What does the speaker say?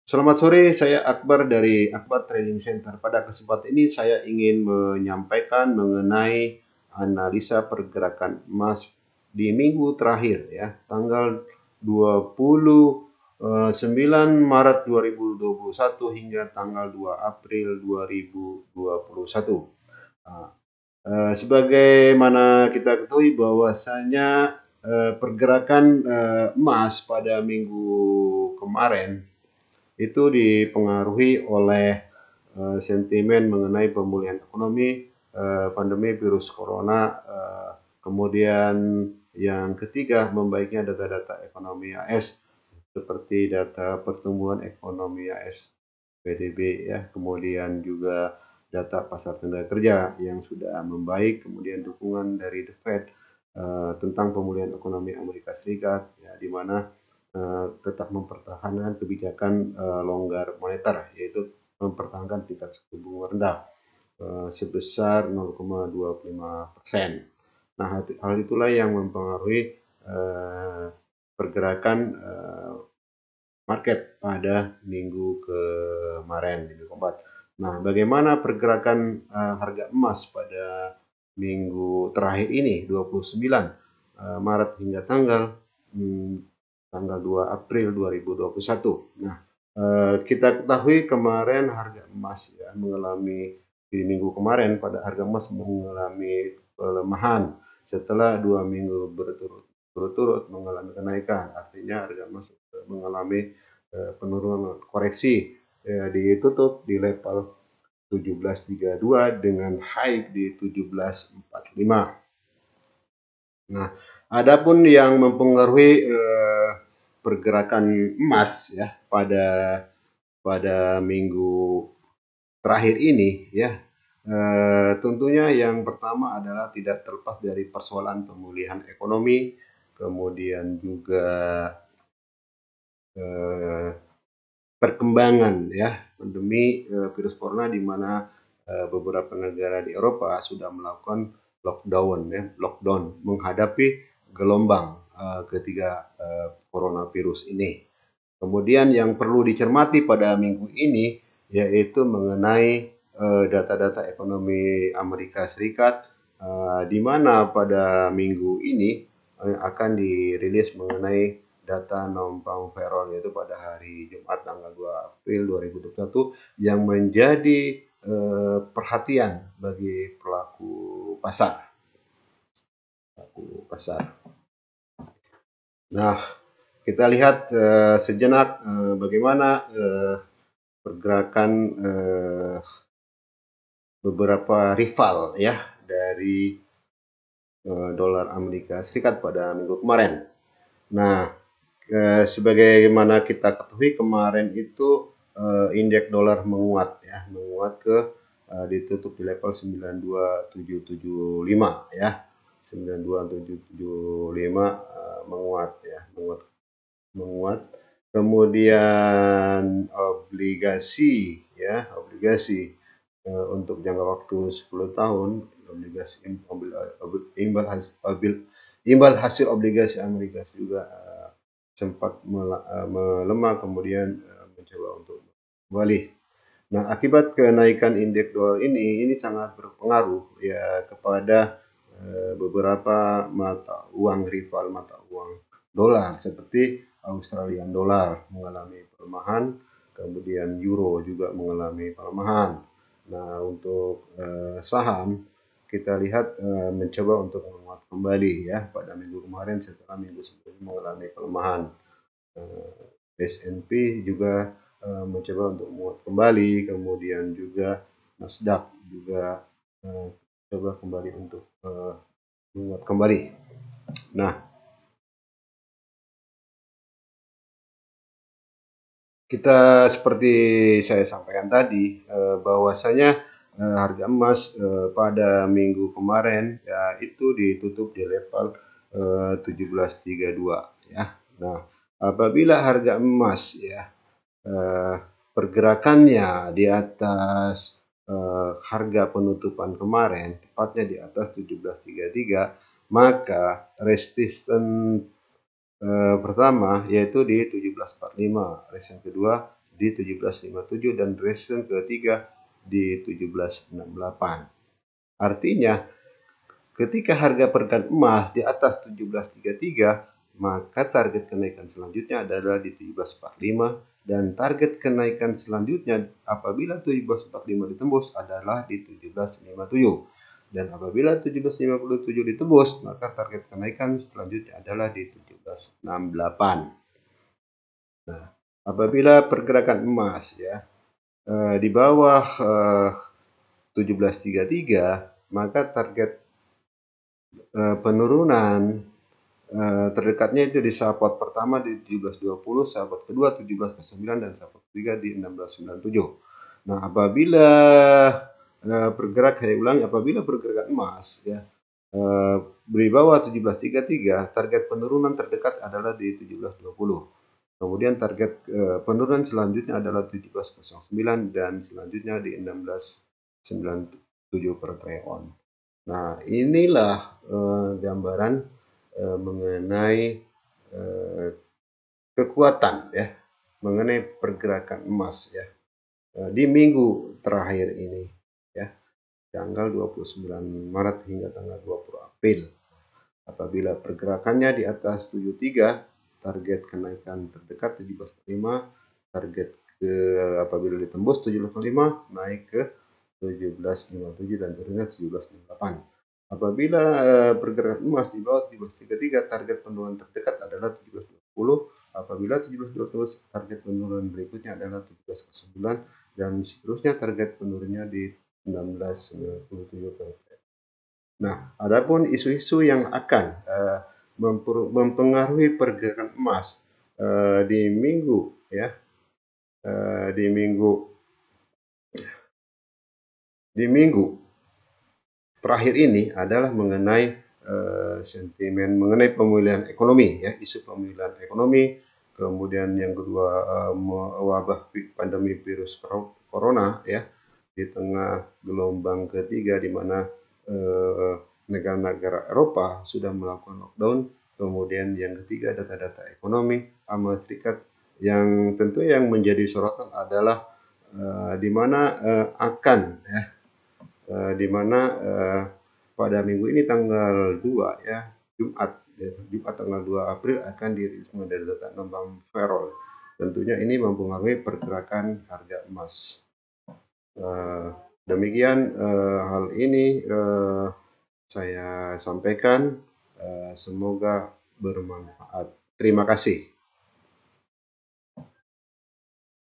Selamat sore, saya Akbar dari Akbar Trading Center. Pada kesempatan ini saya ingin menyampaikan mengenai analisa pergerakan emas di minggu terakhir ya, tanggal 29 Maret 2021 hingga tanggal 2 April 2021. Nah, sebagaimana kita ketahui bahwasanya pergerakan emas pada minggu kemarin itu dipengaruhi oleh sentimen mengenai pemulihan ekonomi, pandemi virus corona, kemudian yang ketiga membaiknya data-data ekonomi AS seperti data pertumbuhan ekonomi AS PDB ya, kemudian juga data pasar tenaga kerja yang sudah membaik, kemudian dukungan dari The Fed tentang pemulihan ekonomi Amerika Serikat ya, di mana tetap mempertahankan kebijakan longgar moneter, yaitu mempertahankan tingkat suku bunga rendah sebesar 0,25%. Nah, hal itulah yang mempengaruhi pergerakan market pada minggu kemarin, minggu keempat. Nah, bagaimana pergerakan harga emas pada minggu terakhir ini, 29 Maret hingga tanggal 2 April 2021. Nah, kita ketahui kemarin harga emas ya mengalami di minggu kemarin pada harga emas mengalami pelemahan setelah 2 minggu berturut-turut mengalami kenaikan. Artinya harga emas mengalami penurunan koreksi ditutup di level 1732 dengan high di 1745. Nah, adapun yang mempengaruhi pergerakan emas ya pada minggu terakhir ini ya, tentunya yang pertama adalah tidak terlepas dari persoalan pemulihan ekonomi, kemudian juga perkembangan ya pandemi virus corona, di mana beberapa negara di Eropa sudah melakukan lockdown menghadapi gelombang ketiga coronavirus ini. Kemudian yang perlu dicermati pada minggu ini yaitu mengenai data-data ekonomi Amerika Serikat, di mana pada minggu ini akan dirilis mengenai data non-farm payroll, yaitu pada hari Jumat tanggal 2 April 2021 yang menjadi perhatian bagi pelaku pasar. Nah, kita lihat sejenak bagaimana pergerakan beberapa rival ya dari dolar Amerika Serikat pada minggu kemarin. Nah, sebagaimana kita ketahui kemarin itu indeks dolar menguat ke ditutup di level 92.775 ya. 92.775 menguat. Kemudian obligasi untuk jangka waktu 10 tahun, obligasi imbal hasil obligasi Amerika juga sempat melemah, kemudian mencoba untuk kembali. Nah, akibat kenaikan indeks dolar ini sangat berpengaruh ya kepada beberapa mata uang rival mata uang dolar seperti Australian dollar mengalami pelemahan, kemudian euro juga mengalami pelemahan. Nah, untuk saham kita lihat mencoba untuk menguat kembali ya pada minggu kemarin setelah minggu sebelumnya mengalami pelemahan. S&P juga mencoba untuk menguat kembali, kemudian juga Nasdaq juga coba kembali untuk menguat kembali. Nah, kita seperti saya sampaikan tadi bahwasanya harga emas pada minggu kemarin ya itu ditutup di level 1732 ya. Nah, apabila harga emas ya pergerakannya di atas harga penutupan kemarin, tepatnya di atas 1733, maka resisten pertama yaitu di 1745, resisten kedua di 1757 dan resisten ketiga di 1768. Artinya, ketika harga perdagangan emas di atas 1733, maka target kenaikan selanjutnya adalah di 1745 dan target kenaikan selanjutnya apabila 1745 ditembus adalah di 1757. Dan apabila 1757 ditembus, maka target kenaikan selanjutnya adalah di 1768. Nah, apabila pergerakan emas ya di bawah 1733, maka target penurunan terdekatnya itu di support pertama di 1720, support kedua 1709 dan support ketiga di 1697. Nah, apabila apabila pergerakan emas ya di bawah 1733, target penurunan terdekat adalah di 1720. Kemudian target penurunan selanjutnya adalah 1709 dan selanjutnya di 1697 per troy ounce. Nah, inilah gambaran mengenai kekuatan ya, mengenai pergerakan emas ya di minggu terakhir ini ya, tanggal 29 Maret hingga tanggal 20 April. Apabila pergerakannya di atas 73, target kenaikan terdekat 17,5, target apabila ditembus 75 naik ke 17,57 dan seterusnya 17,58. Apabila pergerakan emas di bawah 17,33, target penurunan terdekat adalah 17,20. Apabila 17,20, target penurunan berikutnya adalah 17,9 dan seterusnya target penurunnya di 16,97. Nah, adapun isu-isu yang akan mempengaruhi pergerakan emas di minggu ya, di minggu terakhir ini adalah mengenai sentimen mengenai pemulihan ekonomi ya, isu pemulihan ekonomi. Kemudian yang kedua wabah pandemi virus corona ya, di tengah gelombang ketiga di mana negara-negara Eropa sudah melakukan lockdown. Kemudian yang ketiga data-data ekonomi Amerika Serikat yang tentu yang menjadi sorotan adalah di mana akan ya di mana pada minggu ini tanggal 2 ya, Jumat tanggal 2 April akan dirilis mengenai data non-farm. Tentunya ini mempengaruhi pergerakan harga emas. Demikian hal ini saya sampaikan, semoga bermanfaat. Terima kasih.